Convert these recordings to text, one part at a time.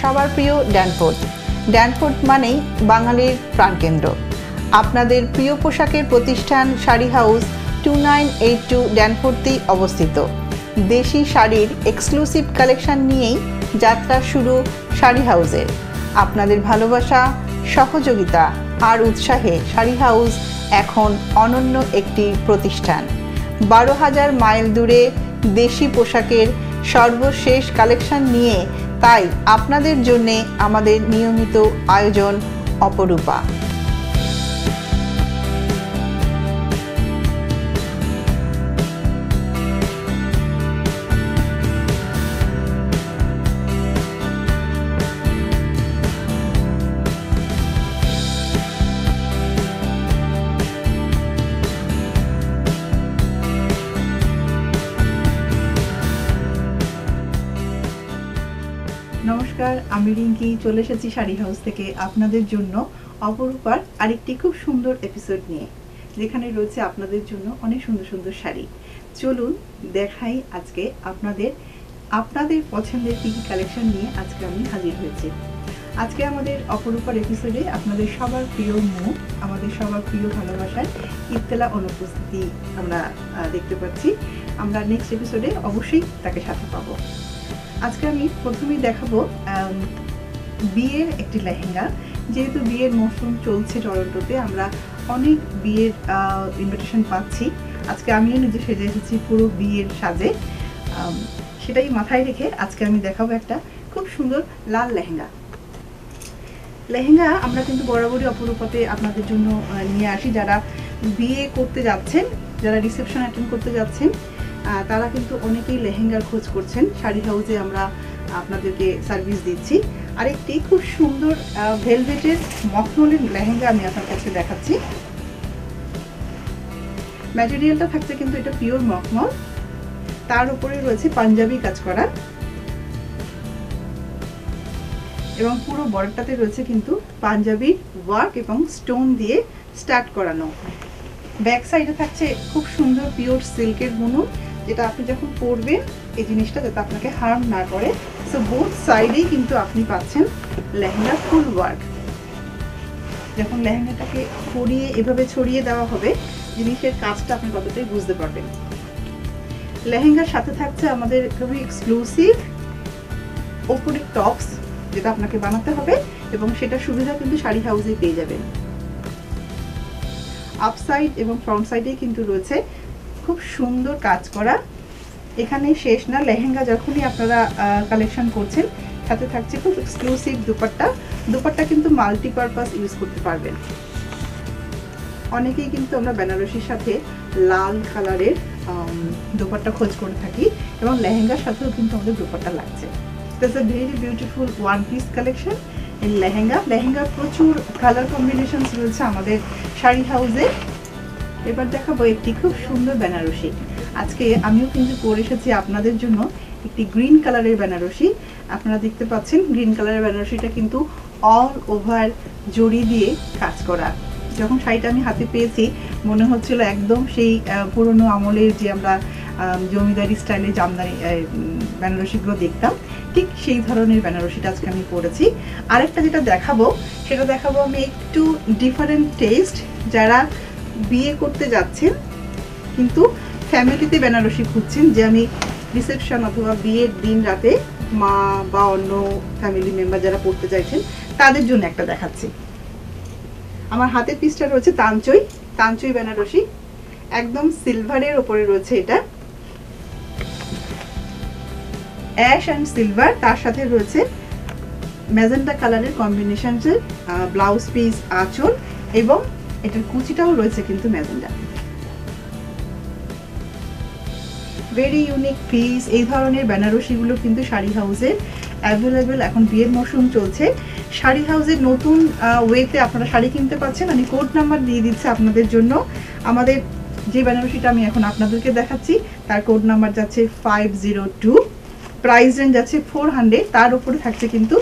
সবার প্রিয় ড্যানফোর্ড। ড্যানফোর্ড মানেই বাঙালির প্রাণকেন্দ্র। আপনাদের প্রিয় পোশাকের প্রতিষ্ঠান শাড়ি হাউস 2982 ড্যানফোর্ডেই অবস্থিত। দেশি শাড়ির এক্সক্লুসিভ কালেকশন নিয়েই যাত্রা শুরু শাড়ি হাউসের। আপনাদের ভালোবাসা, সহযোগিতা আর উৎসাহে শাড়ি হাউস এখন অনন্য একটি প্রতিষ্ঠান। 12,000 মাইল দূরে দেশি পোশাকের সর্বশেষ কালেকশন নিয়ে তাই আপনাদের জন্যে আমাদের নিয়মিত আয়োজন অপরূপা। নমস্কার, আমি রিঙ্কি চলে এসেছি শাড়ি হাউস থেকে আপনাদের জন্য অপরূপার আরেকটি খুব সুন্দর এপিসোড নিয়ে, যেখানে রয়েছে আপনাদের জন্য অনেক সুন্দর সুন্দর শাড়ি। চলুন দেখাই আজকে আপনাদের পছন্দের কী কী কালেকশন নিয়ে আজকে আমি হাজির হয়েছি। আজকে আমাদের অপরূপার এপিসোডে আপনাদের সবার প্রিয় মুখ, আমাদের সবার প্রিয় ভালোবাসার ইফতেলা অনুপস্থিতি আমরা দেখতে পাচ্ছি। আমরা নেক্সট এপিসোডে অবশ্যই তাকে সাথে পাবো। আজকে আমি প্রথমেই দেখাবো বিয়ের একটি লেহেঙ্গা। যেহেতু বিয়ের মৌসুম চলছে টরন্টোতে, আমরা অনেক বিয়ের ইনভিটেশন পাচ্ছি। আজকে আমিও নিজে সেজে এসেছি পুরো বিয়ের সাজে। সেটাই মাথায় রেখে আজকে আমি দেখাবো একটা খুব সুন্দর লাল লেহেঙ্গা। আমরা কিন্তু বরাবরই অপরূপাতে আপনাদের জন্য নিয়ে আসি। যারা বিয়ে করতে যাচ্ছেন, যারা রিসেপশন অ্যাটেন্ড করতে যাচ্ছেন, তারা কিন্তু অনেকেই লেহেঙ্গার খোঁজ করছেন। শাড়ি হাউসে আমরা আপনাদেরকে সার্ভিস দিচ্ছি। আরেকটি খুব সুন্দর ভেলভেটের মখমলের লেহেঙ্গা আমি আপনার কাছে দেখাচ্ছি। ম্যাটেরিয়ালটা থাকছে কিন্তু এটা পিওর মখমল, তার উপরে রয়েছে পাঞ্জাবি কাজ করা এবং পুরো বর্ডারটাতে রয়েছে কিন্তু পাঞ্জাবি ওয়ার্ক এবং স্টোন দিয়ে স্টার্ট করানো। ব্যাক সাইডে থাকছে খুব সুন্দর পিওর সিল্কের বুনন, যেটা আপনি যখন পরবেন এই জিনিসটা যাতে আপনাকে হার্ম না করে। সো বোথ সাইডেই কিন্তু আপনি পাচ্ছেন লেহেঙ্গা ফুল ওয়ার্ক। যখন লেহেঙ্গাটাকে পরিয়ে এভাবে ছড়িয়ে দেওয়া হবে, জিনিসের কাজটা আপনি কতটাই বুঝতে পারবেন। লেহেঙ্গার সাথে থাকছে আমাদের খুবই এক্সক্লুসিভ ওপরে টপস, যেটা আপনাকে বানাতে হবে এবং সেটা সুবিধা কিন্তু শাড়ি হাউসে পেয়ে যাবেন। আপসাইড এবং ফ্রন্ট সাইডে কিন্তু রয়েছে খুব সুন্দর কাজ করা। এখানে শেষ না, লেহেঙ্গা যখনই আপনারা কালেকশন করছেন সাথে থাকছে খুব এক্সক্লুসিভ দুপাট্টা কিন্তু মাল্টিপারপাস ইউজ করতে পারবেন। অনেকেই কিন্তু আমরা বেনারসির সাথে লাল কালারের দুপাট্টা খোঁজ করে থাকি এবং লেহেঙ্গার সাথেও কিন্তু আমাদের দুপাট্টা লাগছে। It's a very beautiful one piece collection in lehenga প্রচুর কালার কম্বিনেশনস রয়েছে আমাদের শাড়ি হাউসে। এবার দেখাবো একটি খুব সুন্দর বেনারসি। আজকে আমিও কিন্তু পরে এসেছি আপনাদের জন্য একটি গ্রিন কালারের বেনারসি। আপনারা দেখতে পাচ্ছেন গ্রিন কালারের বেনারসিটা কিন্তু অল ওভার জড়ি দিয়ে কাজ করা। যখন শাড়িটা আমি হাতে পেয়েছি মনে হচ্ছিল একদম সেই পুরনো আমলের যে আমরা জমিদারি স্টাইলে জামদানি বেনারসিগুলো দেখতাম, ঠিক সেই ধরনের বেনারসিটা আজকে আমি পরেছি। আরেকটা যেটা দেখাবো সেটা দেখাবো আমি একটু ডিফারেন্ট টেস্ট। যারা বিয়ে করতে যাচ্ছেন কিন্তু ফ্যামিলিতে বেনারসি খুঁজছেন, যে আমি রিসেপশন অথবা বিয়ের দিন রাতে মা বা অন্য ফ্যামিলি মেম্বার যারা পড়তে চাইছেন তাদের জন্য একটা দেখাচ্ছি। আমার হাতের পিসটা রয়েছে তানচই বেনারসি, একদম সিলভারের ওপরে রয়েছে এটা, অ্যাশ অ্যান্ড সিলভার। তার সাথে রয়েছে ম্যাজেন্টা কালারের কম্বিনেশনের ব্লাউজ পিস, আঁচল এবং এটার কুচিটাও রয়েছে কিন্তু ম্যাজেন্টা। Very unique piece. এই ধরনের বেনারসিগুলো কিন্তু শাড়ি হাউসে অ্যাভেলেবেল। এখন বিয়ের মৌসুম চলছে, শাড়ি হাউসের নতুন ওয়েতে আপনারা শাড়ি কিনতে পাচ্ছেন। আমি কোড নাম্বার দিয়ে দিচ্ছি আপনাদের জন্য। আমাদের যে বেনারসিটা আমি এখন আপনাদেরকে দেখাচ্ছি তার কোড নাম্বার যাচ্ছে 502, প্রাইস রেঞ্জ যাচ্ছে 400। তার উপরে থাকছে কিন্তু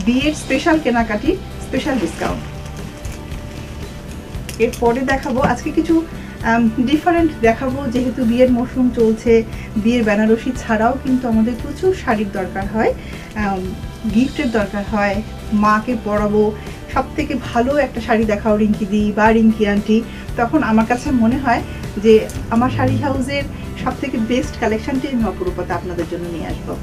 বিয়ের স্পেশাল কেনাকাটি স্পেশাল ডিসকাউন্ট। এরপরে দেখাবো আজকে কিছু ডিফারেন্ট দেখাবো, যেহেতু বিয়ের মৌসুম চলছে। বিয়ের বেনারসি ছাড়াও কিন্তু আমাদের প্রচুর শাড়ির দরকার হয়। গিফটের দরকার হয়, মাকে পরাবো, সব থেকে ভালো একটা শাড়ি দেখাও রিঙ্কি দি বা রিঙ্কি আন্টি, তখন আমার কাছে মনে হয় যে আমার শাড়ি হাউসের সব থেকে বেস্ট কালেকশনটি আমি অপরূপতা আপনাদের জন্য নিয়ে আসবো।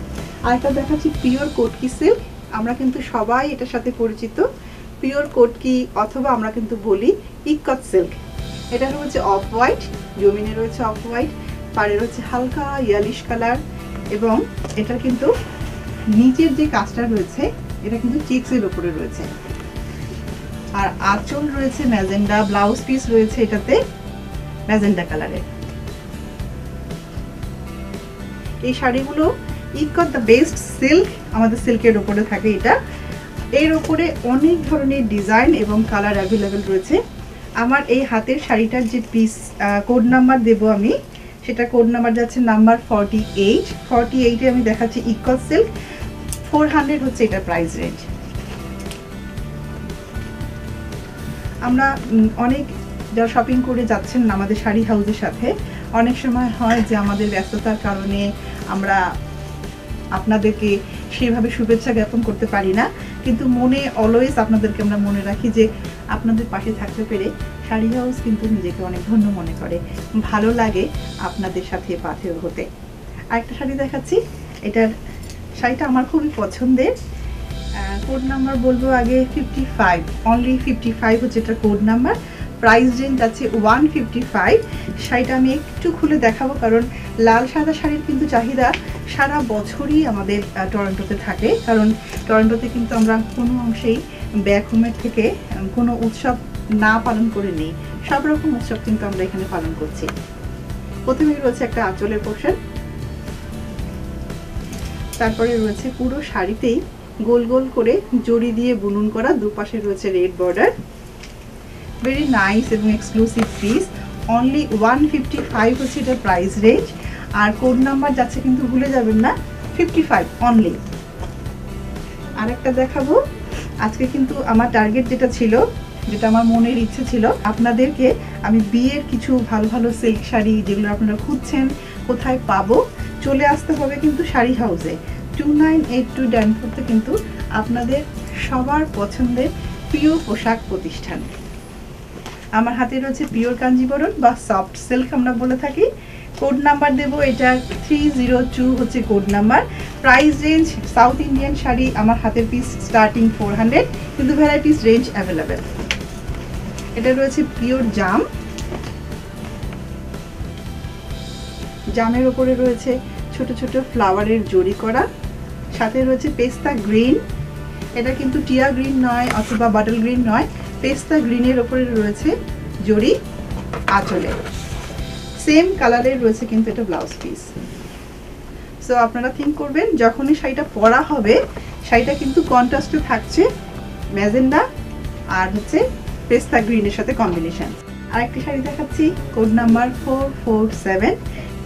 আরেকটা দেখাচ্ছি পিওর কোটকি সিল্ক। আমরা কিন্তু সবাই এটার সাথে পরিচিত, পিওর কোটকি অথবা আমরা কিন্তু বলি ইক্কত সিল্ক। এটা রয়েছে অফ হোয়াইট, জমিনে রয়েছে অফ হোয়াইট, পাড়ে রয়েছে হালকা ইয়ালিশ কালার, এবং এটা কিন্তু নিচের যে কাজটা রয়েছে এটা কিন্তু চেক্সের উপরে রয়েছে, আর আঁচল রয়েছে ম্যাজেন্ডা, ব্লাউজ পিস রয়েছে এটাতে ম্যাজেন্ডা কালারের। এই শাড়িগুলো ইক্কত দ্য বেস্ট সিল্ক, আমাদের সিল্কের উপরে থাকে এটা। এর উপরে অনেক ধরনের ডিজাইন এবং কালার অ্যাভেলেবেল রয়েছে। আমার এই হাতের শাড়িটার যে পিস কোড নাম্বার দেব আমি, সেটা কোড নাম্বার যাচ্ছে নাম্বার 48। 48-এ আমি দেখাচ্ছি ইক্কত সিল্ক, 400 হচ্ছে এটা প্রাইস রেঞ্জ। আমরা অনেক যারা শপিং করে যাচ্ছেন আমাদের শাড়ি হাউসের সাথে, অনেক সময় হয় যে আমাদের ব্যস্ততার কারণে আমরা আপনাদেরকে সেভাবে শুভেচ্ছা জ্ঞাপন করতে পারি না, কিন্তু মনে অলওয়েজ আপনাদেরকে আমরা মনে রাখি যে আপনাদের পাশে থাকতে পেরে শাড়ি হাউস কিন্তু নিজেকে অনেক ধন্য মনে করে, ভালো লাগে আপনাদের সাথে পাথেয় হতে। আরেকটা শাড়ি দেখাচ্ছি, এটার শাড়িটা আমার খুবই পছন্দের। কোড নাম্বার বলবো আগে 55, অনলি 55 হচ্ছে এটা কোড নাম্বার। প্রাইস রেঞ্জ আছে 155। শাড়িটা আমি একটু খুলে দেখাবো, কারণ লাল সাদা শাড়ির কিন্তু চাহিদা সারা বছরই আমাদের টরন্টোতে থাকে, কারণ টরন্টোতে কিন্তু আমরা কোনো অংশেই ব্যাক হোমের থেকে কোনো উৎসব না পালন করে নেই, সব রকম উৎসব কিন্তু আমরা এখানে পালন করছি। প্রথমে রয়েছে একটা আঁচলের পোর্শন, তারপরে রয়েছে পুরো শাড়িতেই গোল গোল করে জড়ি দিয়ে বুনন করা, দুপাশে রয়েছে রেড বর্ডার। ভেরি নাইস এবং এক্সক্লুসিভ পিস। অনলি 155 হচ্ছে এটার প্রাইস রেঞ্জ, আর কোড নাম্বার যাচ্ছে কিন্তু ভুলে যাবেন না, 55 অনলি। আরেকটা দেখাবো। আজকে কিন্তু আমার টার্গেট যেটা ছিল, যেটা আমার মনের ইচ্ছে ছিল, আপনাদেরকে আমি বিয়ের কিছু ভালো ভালো সিল্ক শাড়ি যেগুলো আপনারা খুঁজছেন কোথায় পাবো, চলে আসতে হবে কিন্তু শাড়ি হাউসে। 2982 ড্যানফোর্ডে কিন্তু আপনাদের সবার পছন্দের প্রিয় পোশাক প্রতিষ্ঠান। আমার হাতে রয়েছে পিওর কাঞ্জিবরণ বা সফট সিল্ক আমরা বলে থাকি। কোড নাম্বার দেবো এটার 302 হচ্ছে code number. Price range south Indian sari আমার হাতের পিস স্টার্টিং 400, কিন্তু ভ্যারাইটিস রেঞ্জ অ্যাভেলেবেল। এটা রয়েছে পিওর জাম, জামের ওপরে রয়েছে ছোট ছোট ফ্লাওয়ারের জড়ি করা, সাথে রয়েছে পেস্তা গ্রিন। এটা কিন্তু টিয়া গ্রিন নয় অথবা বাটল গ্রিন নয়, পেস্তা গ্রিনের ওপরে রয়েছে জড়ি আঁচলে। সেম কালারের রয়েছে কিন্তু এটা ব্লাউজ পিস। সো আপনারা থিঙ্ক করবেন যখনই শাড়িটা পরা হবে, শাড়িটা কিন্তু কন্ট্রাস্টে থাকছে ম্যাজেন্ডা আর হচ্ছে পেস্তা গ্রিনের সাথে কম্বিনেশন। আরেকটি শাড়ি দেখাচ্ছি code number 447,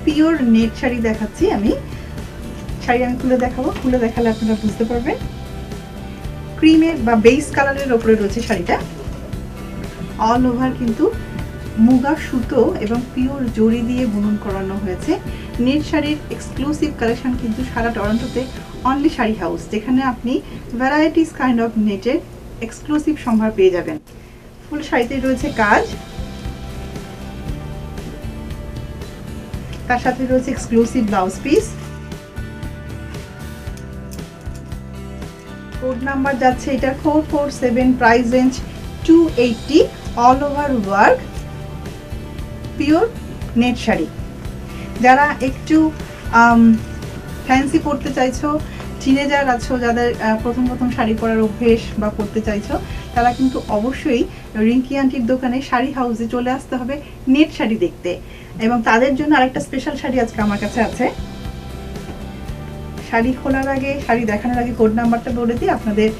pure net sari দেখাচ্ছি আমি। শাড়ি আমি খুলে দেখাবো, খুলে দেখালে আপনারা বুঝতে পারবেন। ক্রিমের বা বেস কালারের ওপরে রয়েছে শাড়িটা, অল ওভার কিন্তু মুগা সুতো এবং পিওর জড়ি দিয়ে বুনন করানো হয়েছে। নেট শাড়ির এক্সক্লুসিভ কালেকশন কিন্তু সারা টরন্টোতে অনলি শাড়ি হাউস, যেখানে আপনি ভ্যারাইটিস কাইন্ড অফ নেটের এক্সক্লুসিভ সম্ভার পেয়ে যাবেন। ফুল শাড়িতে রয়েছে কাজ, তার সাথে রয়েছে exclusive blouse piece. Code number যাচ্ছে এটা 447, price range 280, all over work pure net sari. যারা একটু ফ্যান্সি পরতে চাইছো, টিনেজার আছো, যাদের প্রথম প্রথম শাড়ি পরার অভ্যেস বা পরতে চাইছো, তারা কিন্তু অবশ্যই রিঙ্কি আন্টির দোকানে শাড়ি হাউসে চলে আসতে হবে নেট শাড়ি দেখতে। এবং তাদের জন্য আরেকটা স্পেশাল শাড়ি আজকে আমার কাছে আছে। শাড়ি খোলার আগে, শাড়ি দেখানোর আগে কোড নাম্বারটা বলে দিই, আপনাদের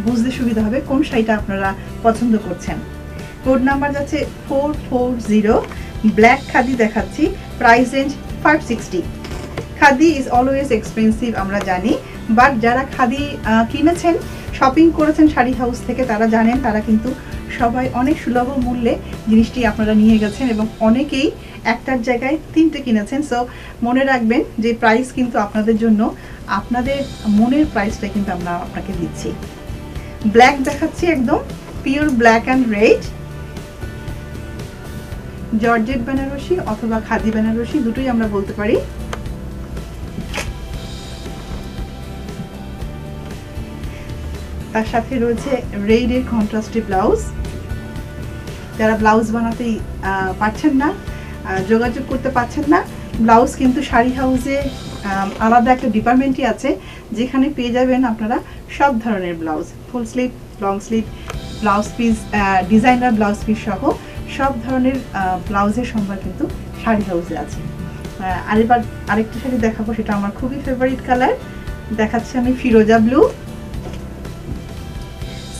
বুঝতে সুবিধা হবে কোন শাড়িটা আপনারা পছন্দ করছেন। কোড নাম্বার যাচ্ছে 440, ব্ল্যাক খাদি দেখাচ্ছি, price range 560। Khadi is always expensive আমরা জানি, বাট যারা খাদি কিনেছেন, শপিং করেছেন শাড়ি হাউস থেকে, তারা জানেন তারা কিন্তু সবাই অনেক সুলভ মূল্যে জিনিসটি আপনারা নিয়ে গেছেন এবং অনেকেই একটার জায়গায় 3টে কিনেছেন। সো মনে রাখবেন যে প্রাইস কিন্তু আপনাদের জন্য, আপনাদের মনের প্রাইসটা কিন্তু আমরা আপনাকে দিচ্ছি। ব্ল্যাক দেখাচ্ছি, একদম pure black and red, georgette Banarasi অথবা খাদি বেনারসি দুটোই আমরা বলতে পারি। তার সাথে রয়েছে রেডের কন্ট্রাস্টে ব্লাউজ। যারা ব্লাউজ বানাতে পারছেন না, যোগাযোগ করতে পারছেন না, ব্লাউজ কিন্তু শাড়ি হাউসে আলাদা একটা ডিপার্টমেন্টই আছে যেখানে পেয়ে যাবেন আপনারা সব ধরনের blouse, full sleeve, long sleeve, blouse piece, designer blouse piece সহ সব ধরনের ব্লাউজের সম্ভার কিন্তু শাড়ি হাউসে আছে। আর এবার আরেকটা শাড়ি দেখাবো, সেটা আমার খুবই ফেভারিট কালার। দেখাচ্ছি আমি ফিরোজা ব্লু,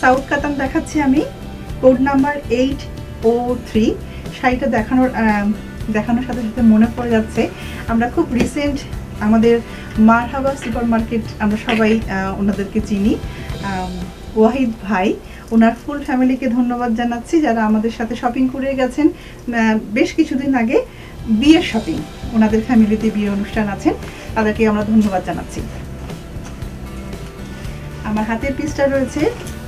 সাউথ কাতান দেখাচ্ছি আমি, কোড নাম্বার 803। শাড়িটা দেখানোর সাথে সাথে মনে পড়ে যাচ্ছে আমরা খুব রিসেন্ট আমাদের মারহাবা সুপার মার্কেট, আমরা সবাই ওনাদেরকে চিনি, ওয়াহিদ ভাই, ওনার ফুল ফ্যামিলিকে ধন্যবাদ জানাচ্ছি যারা আমাদের সাথে শপিং করে গেছেন বেশ কিছুদিন আগে, বিয়ের শপিং, ওনাদের ফ্যামিলিতে বিয়ের অনুষ্ঠান আছেন, তাদেরকে আমরা ধন্যবাদ জানাচ্ছি। আমার হাতের পিসটা রয়েছে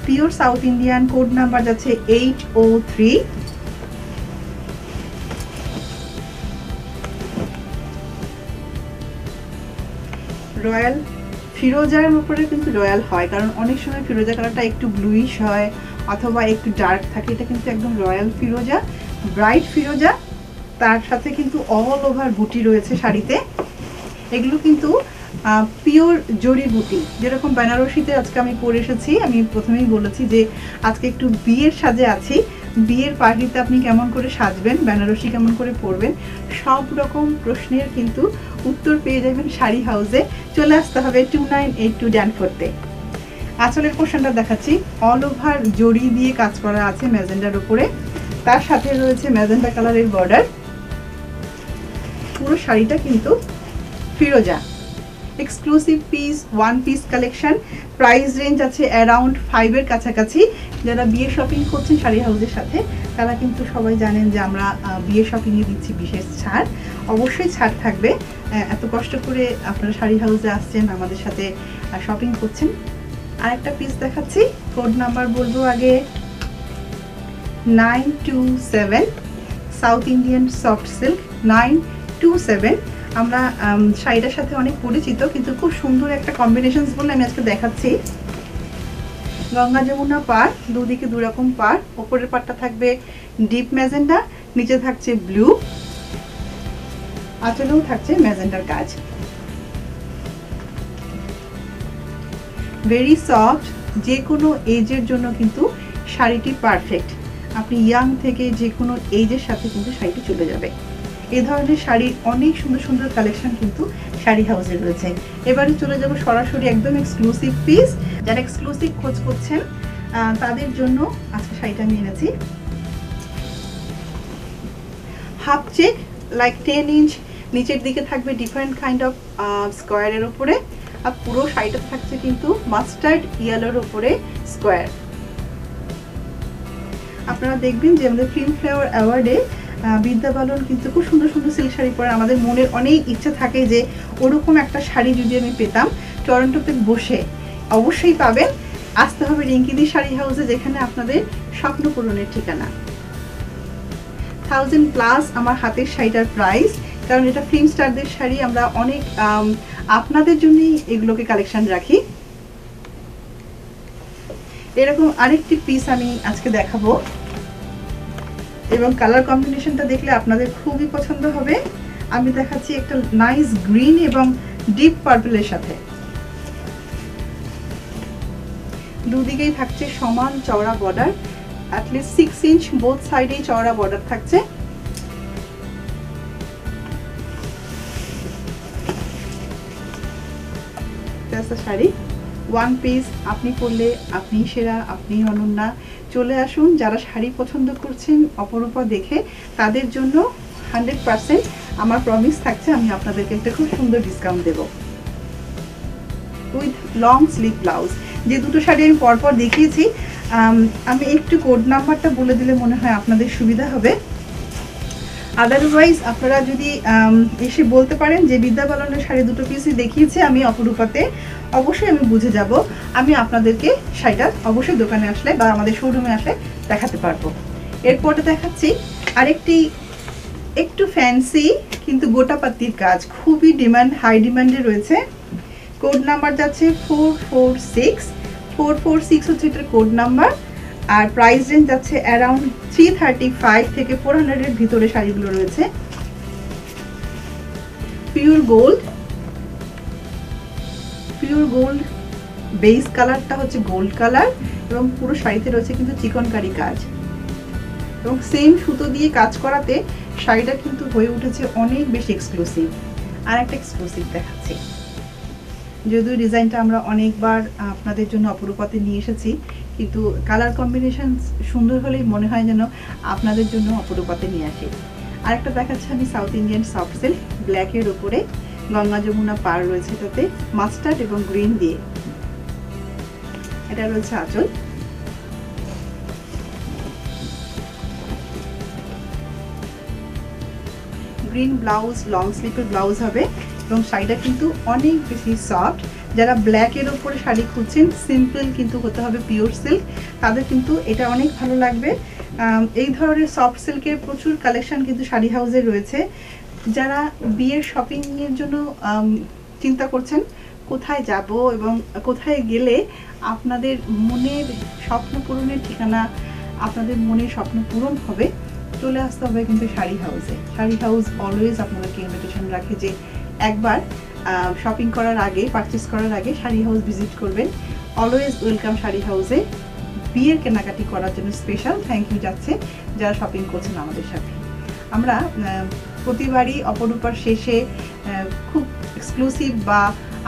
pure south Indian, code number যাচ্ছে 803। রয়্যাল ফিরোজার উপরে কিন্তু রয়্যাল হয়, কারণ অনেক সময় ফিরোজা কালারটা একটু ব্লুইশ হয় অথবা একটু ডার্ক থাকে, এটা কিন্তু একদম রয়্যাল ফিরোজা, ব্রাইট ফিরোজা। তার সাথে কিন্তু অল ওভার বুটি রয়েছে শাড়িতে। এগুলো কিন্তু পিওর জরি বুটি, যেরকম বেনারসিতে আজকে আমি পরে এসেছি। আমি প্রথমেই বলেছি যে আজকে একটু বিয়ের সাজে আছি, বিয়ের পার্টিতে আপনি কেমন করে সাজবেন, বেনারসি কেমন করে পরবেন, সব রকম প্রশ্নের কিন্তু উত্তর পেয়ে যাবেন শাড়ি হাউসে। চলে আসতে হবে 2982 ড্যানফোর্টে। আঁচলের পোর্শনটা দেখাচ্ছি, অল ওভার জরি দিয়ে কাজ করা আছে ম্যাজেন্ডার উপরে, তার সাথে রয়েছে ম্যাজেন্ডা কালারের বর্ডার। পুরো শাড়িটা কিন্তু ফিরোজা, exclusive piece, one piece collection. Price range আছে অ্যারাউন্ড 5-এর কাছাকাছি। যারা বিয়ে শপিং করছেন শাড়ি হাউসের সাথে, তারা কিন্তু সবাই জানেন যে আমরা বিয়ে শপিংয়ে দিচ্ছি বিশেষ ছাড়, অবশ্যই ছাড় থাকবে। এত কষ্ট করে আপনারা শাড়ি হাউসে আসছেন, আমাদের সাথে শপিং করছেন। আরেকটা পিস দেখাচ্ছি, কোড নাম্বার বলবো আগে 927, সাউথ ইন্ডিয়ান সফট সিল্ক 927। আমরা শাড়িটার সাথে অনেক পরিচিত, কিন্তু খুব সুন্দর একটা কম্বিনেশনস বলে আমি আজকে দেখাচ্ছি। গঙ্গা যমুনা পাড়, দুদিকে দুরকম পাড়, ওপরের পাড়টা থাকবে ডিপ ম্যাজেন্ডা, নিচে থাকছে ব্লু, আঁচলেও থাকছে ম্যাজেন্ডার কাজ। ভেরি সফট, যে কোনো এজের জন্য কিন্তু শাড়িটি পারফেক্ট। আপনি ইয়াং থেকে যে কোনো এজের সাথে কিন্তু শাড়িটি চলে যাবে। এই ধরনের শাড়ির অনেক সুন্দর সুন্দর কালেকশন কিন্তু শাড়ি হাউসে রয়েছে। এবারে চলে যাব সরাসরি একদম এক্সক্লুসিভ পিস। যারা এক্সক্লুসিভ খোঁজ করছেন তাদের জন্য আজকে শাড়িটা আমি এনেছি। হাফ চেক, লাইক 10 ইঞ্চ, নিচের দিকে থাকবে ডিফারেন্ট কাইন্ড অফ স্কোয়ারের উপরে, আর পুরো শাড়িটা থাকছে কিন্তু মাস্টার্ড ইয়েলোর উপরে স্কোয়ার। আপনারা দেখবেন যে আমাদের ফিল্ম ফ্লেওয়ার অ্যাওয়ার্ডে বিদ্যা বালন কিন্তু খুব সুন্দর সুন্দর সিল্ক শাড়ি পরে, আমাদের মনের অনেক ইচ্ছা থাকে যে ওরকম একটা শাড়ি যদি আমি পেতাম টরন্টোতে বসে। অবশ্যই পাবেন, আসতে হবে রিঙ্কিদি শাড়ি হাউসে, যেখানে আপনাদের স্বপ্ন পূরণের ঠিকানা। 1000+ আমার হাতের শাড়িটার প্রাইস, কারণ এটা ফিল্ম স্টারদের শাড়ি, আমরা অনেক আপনাদের জন্যই এগুলোকে কালেকশন রাখি। এরকম আরেকটি পিস আমি আজকে দেখাবো এবং কালার কম্বিনেশনটা দেখলে আপনাদের খুবই পছন্দ হবে। আমি দেখাচ্ছি একটা নাইস গ্রিন এবং ডিপ পার্পলের সাথে, দুদিকেই থাকছে সমান চওড়া বর্ডার, অ্যাটলিস্ট 6 ইঞ্চ বোথ সাইডেই চওড়া বর্ডার থাকছে। শাড়ি ওয়ান পিস, আপনি পরলে আপনি সেরা, আপনি অনন্যা। চলে আসুন, যারা শাড়ি পছন্দ করছেন অপরূপা দেখে, তাদের জন্য 100% আমার প্রমিস থাকছে আমি আপনাদেরকে একটা খুব সুন্দর ডিসকাউন্ট দেব উইথ লং স্লিভ ব্লাউজ। যে দুটো শাড়ি আমি পরপর দেখিয়েছি, আমি একটু কোড নাম্বারটা বলে দিলে মনে হয় আপনাদের সুবিধা হবে। আদারওয়াইজ আপনারা যদি এসে বলতে পারেন যে বিদ্যা বালনের শাড়ি দুটো পিসই দেখিয়েছে আমি অপরূপাতে, অবশ্যই আমি বুঝে যাব, আমি আপনাদেরকে শাড়িটা অবশ্যই দোকানে আসলে বা আমাদের শোরুমে আসলে দেখাতে পারবো। এরপরে দেখাচ্ছি আরেকটি একটু ফ্যান্সি কিন্তু গোটা পাত্তির কাজ, খুবই ডিমান্ড, হাই ডিমান্ডে রয়েছে। কোড নাম্বার যাচ্ছে 446 হচ্ছে এটার কোড নাম্বার, আর প্রাইস রেঞ্জ যাচ্ছে অ্যারাউন্ড 335 থেকে 400 এর ভিতরে শাড়িগুলো রয়েছে। পিওর গোল্ড বেস কালারটা হচ্ছে গোল্ড কালার এবং পুরো শাড়িতে রয়েছে কিন্তু চিকনকারি কাজ এবং সেম সুতো দিয়ে কাজ করাতে শাড়িটা কিন্তু হয়ে উঠেছে অনেক বেশি এক্সক্লুসিভ। আর একটা এক্সক্লুসিভ দেখাচ্ছি, যদিও ডিজাইনটা আমরা অনেকবার আপনাদের জন্য অপরূপাতে নিয়ে এসেছি, কিন্তু কালার কম্বিনেশন সুন্দর হলেই মনে হয় যেন আপনাদের জন্য অপরূপাতে নিয়ে আসি। আরেকটা দেখাচ্ছি আমি সাউথ ইন্ডিয়ান সফট সিল্ক, ব্ল্যাকের ওপরে গঙ্গা যমুনা পার রয়েছে, তাতে মাস্টার্ড এবং গ্রিন দিয়ে। এটা রয়েছে আঁচল, গ্রিন ব্লাউজ, লং স্লিভের ব্লাউজ হবে এবং শাড়িটা কিন্তু অনেক বেশি সফট। যারা ব্ল্যাকের ওপরে শাড়ি খুঁজছেন, সিম্পল কিন্তু হতে হবে পিওর সিল্ক, তাদের কিন্তু এটা অনেক ভালো লাগবে। এই ধরনের সফট সিল্কের প্রচুর কালেকশন কিন্তু শাড়ি হাউসে রয়েছে। যারা বিয়ের শপিংয়ের জন্য চিন্তা করছেন কোথায় যাব এবং কোথায় গেলে আপনাদের মনের স্বপ্ন পূরণের ঠিকানা, আপনাদের মনের স্বপ্ন পূরণ হবে, চলে আসতে হবে কিন্তু শাড়ি হাউসে। শাড়ি হাউস অলওয়েজ আপনাদেরকে ইনভিটেশন রাখে যে একবার শপিং করার আগে, পারচেস করার আগে শাড়ি হাউস ভিজিট করবেন। অলওয়েজ ওয়েলকাম শাড়ি হাউসে। বিয়ের কেনাকাটি করার জন্য স্পেশাল থ্যাংক ইউ যাচ্ছে যারা শপিং করছেন আমাদের সাথে। আমরা প্রতিবারই অপরূপার শেষে খুব এক্সক্লুসিভ বা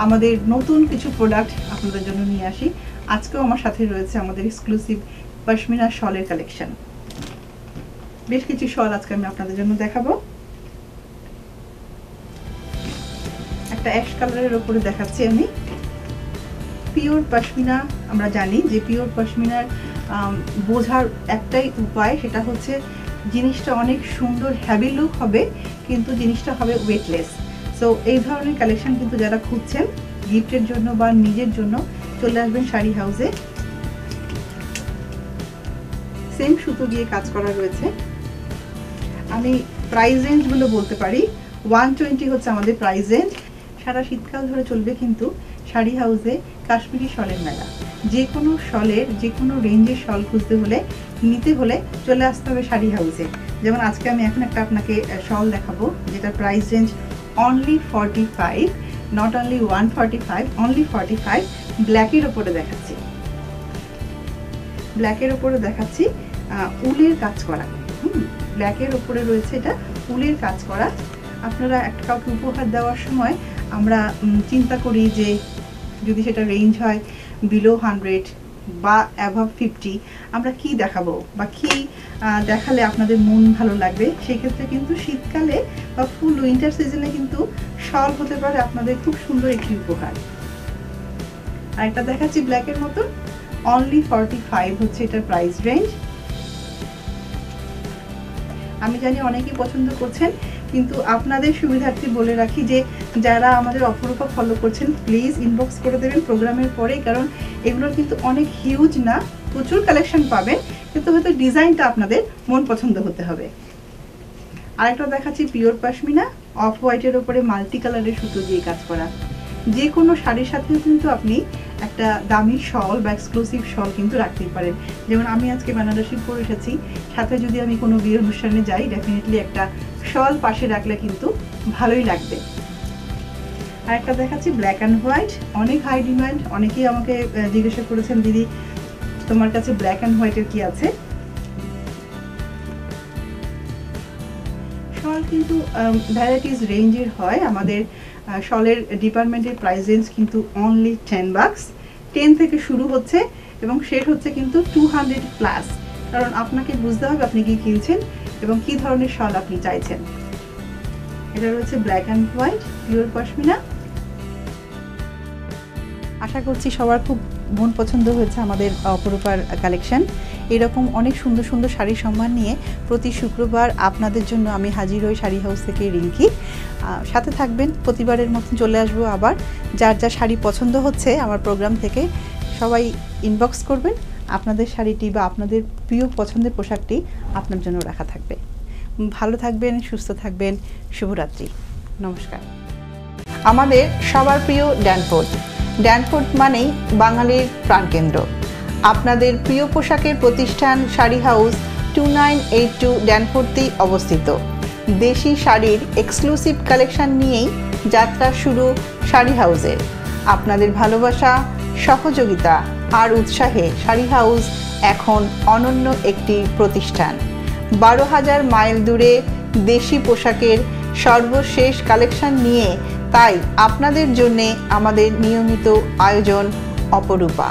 আমাদের নতুন কিছু প্রোডাক্ট আপনাদের জন্য নিয়ে আসি। আজকেও আমার সাথে রয়েছে আমাদের এক্সক্লুসিভ পশমিনা শলের কালেকশন। বেশ কিছু শল আজকে আমি আপনাদের জন্য দেখাবো। একটা অ্যাশ কালারের উপরে দেখাচ্ছি আমি। পিওর পশমিনা, আমরা জানি যে পিওর পশমিনার বোঝার একটাই উপায়, সেটা হচ্ছে জিনিসটা অনেক সুন্দর হ্যাভি লুক হবে কিন্তু জিনিসটা হবে ওয়েটলেস। সো এই ধরনের কালেকশন কিন্তু যারা খুঁজছেন গিফটের জন্য বা নিজের জন্য, চলে আসবেন শাড়ি হাউসে। সেম সুতো দিয়ে কাজ করা রয়েছে। আমি প্রাইস রেঞ্জগুলো বলতে পারি, 120 হচ্ছে আমাদের প্রাইস রেঞ্জ। সারা শীতকাল ধরে চলবে কিন্তু শাড়ি হাউসে কাশ্মীরি শলের মেলা। যে কোনো শলের, যে কোনো রেঞ্জের শল খুঁজতে হলে, নিতে হলে চলে আসতে হবে শাড়ি হাউসে। যেমন আজকে আমি এখন একটা আপনাকে শল দেখাবো যেটা price range only 45, not only 145, only 45। ব্ল্যাকের ওপরে দেখাচ্ছি, ব্ল্যাকের ওপরে দেখাচ্ছি উলের কাজ করা। ব্ল্যাকের ওপরে রয়েছে এটা উলের কাজ করা। আপনারা একটা কাউকে উপহার দেওয়ার সময় আমরা চিন্তা করি যে যদি সেটা রেঞ্জ হয় বিলো 100 বা অ্যাভাব 50, আমরা কি দেখাবো বা কি দেখালে আপনাদের মন ভালো লাগবে। সেক্ষেত্রে কিন্তু শীতকালে বা ফুল উইন্টার সিজনে কিন্তু শল হতে পারে আপনাদের খুব সুন্দর একটি উপহার। আর একটা দেখাচ্ছি ব্ল্যাকের মতন, অনলি 45 হচ্ছে এটার প্রাইস রেঞ্জ। আমি জানি অনেকেই পছন্দ করছেন, কিন্তু আপনাদের সুবিধার্থে বলে রাখি যে যারা আমাদের অপরূপা ফলো করছেন প্লিজ ইনবক্স করে দেবেন প্রোগ্রামের পরে, কারণ এগুলোর কিন্তু অনেক হিউজ না, প্রচুর কালেকশন পাবেন, কিন্তু হয়তো ডিজাইনটা আপনাদের মন পছন্দ হতে হবে। আরেকটা দেখাচ্ছি পিওর পশমিনা, অফ হোয়াইটের ওপরে মাল্টি কালারের সুতো দিয়ে কাজ করা। যে কোনো শাড়ির সাথেও কিন্তু আপনি একটা দামি শল বা এক্সক্লুসিভ শল কিন্তু রাখতেই পারেন। যেমন আমি আজকে বেনারসি পরে এসেছি, সাথে যদি আমি কোনো বিয়ের অনুষ্ঠানে যাই ডেফিনেটলি একটা শল পাশে রাখলে কিন্তু ভালোই লাগবে। আর একটা দেখাচ্ছি ব্ল্যাক অ্যান্ড হোয়াইট, অনেক হাই ডিমান্ড। অনেকেই আমাকে জিজ্ঞাসা করেছেন দিদি তোমার কাছে ব্ল্যাক অ্যান্ড হোয়াইটের কি আছে। শল কিন্তু ভ্যারাইটিস রেঞ্জের হয়। আমাদের শলের ডিপার্টমেন্টের প্রাইস রেঞ্জ কিন্তু অনলি 10 bucks, 10 থেকে শুরু হচ্ছে এবং শেষ হচ্ছে কিন্তু 200+। কারণ আপনাকে বুঝতে হবে আপনি কি কিনছেন এবং কি ধরনের শল আপনি চাইছেন। এটা রয়েছে black and white pure pashmina. আশা করছি সবার খুব মন পছন্দ হয়েছে আমাদের অপরূপার কালেকশন। এরকম অনেক সুন্দর সুন্দর শাড়ির সম্মান নিয়ে প্রতি শুক্রবার আপনাদের জন্য আমি হাজির হই শাড়ি হাউস থেকে রিঙ্কি। সাথে থাকবেন, প্রতিবারের মতন চলে আসবো আবার। যার যা শাড়ি পছন্দ হচ্ছে আমার প্রোগ্রাম থেকে সবাই ইনবক্স করবেন, আপনাদের শাড়িটি বা আপনাদের প্রিয় পছন্দের পোশাকটি আপনার জন্য রাখা থাকবে। ভালো থাকবেন, সুস্থ থাকবেন, শুভরাত্রি, নমস্কার। আমাদের সবার প্রিয় ড্যানফোর্ড। ড্যানফোর্ড মানেই বাঙালির প্রাণকেন্দ্র। আপনাদের প্রিয় পোশাকের প্রতিষ্ঠান শাড়ি হাউস 2982 ড্যানফোর্ডেই অবস্থিত। দেশি শাড়ির এক্সক্লুসিভ কালেকশন নিয়েই যাত্রা শুরু শাড়ি হাউসের। আপনাদের ভালোবাসা, সহযোগিতা আর উৎসাহে শাড়ি হাউস এখন অনন্য একটি প্রতিষ্ঠান। 12,000 মাইল দূরে দেশি পোশাকের সর্বশেষ কালেকশন নিয়ে তাই আপনাদের জন্যে আমাদের নিয়মিত আয়োজন অপরূপা।